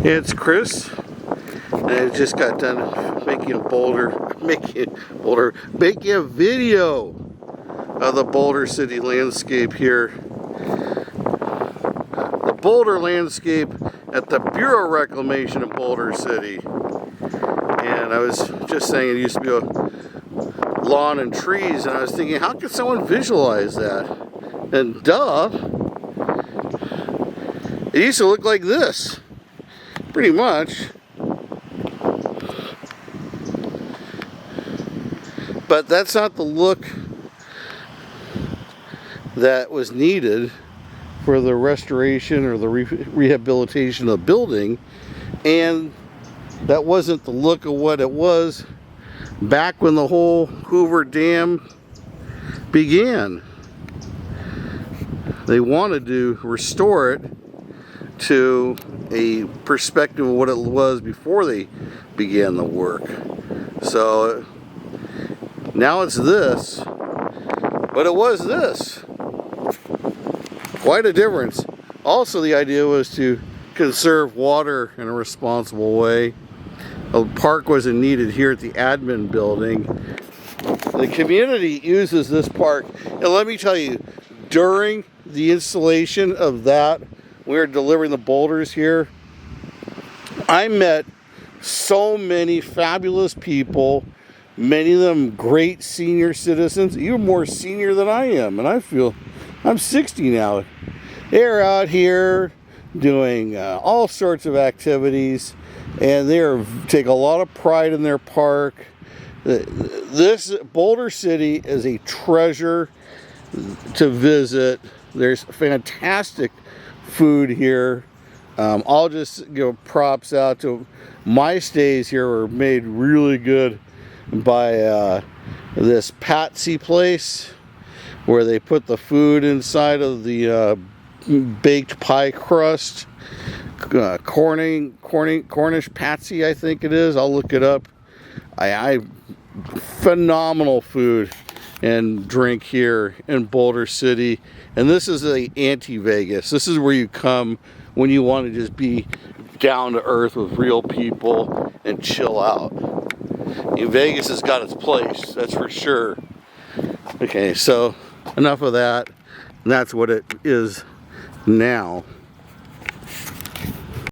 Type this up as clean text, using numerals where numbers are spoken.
It's Chris, and I just got done making a video of the Boulder City landscape here. The Boulder landscape at the Bureau of Reclamation in Boulder City. And I was just saying it used to be a lawn and trees, and I was thinking, how could someone visualize that? And duh, it used to look like this, pretty much. But that's not the look that was needed for the restoration or the rehabilitation of the building, and that wasn't the look of what it was back when the whole Hoover Dam began. They wanted to restore it to a perspective of what it was before they began the work. So now it's this, but it was this. Quite a difference. Also, the idea was to conserve water in a responsible way. A park wasn't needed here at the admin building. The community uses this park, and let me tell you, during the installation of that, we were delivering the boulders here, I met so many fabulous people, many of them great senior citizens, even more senior than I am, and I feel I'm 60 now. They're out here doing all sorts of activities, and they take a lot of pride in their park. This Boulder City is a treasure to visit. There's fantastic food here. I'll just give props out to my stays here were made really good by this Patsy place, where they put the food inside of the baked pie crust. Cornish Patsy, I think it is. I'll look it up. Phenomenal food and drink here in Boulder City. And this is the anti-Vegas. This is where you come when you want to just be down to earth with real people and chill out. Vegas has got its place, that's for sure. Okay, so enough of that. And that's what it is now.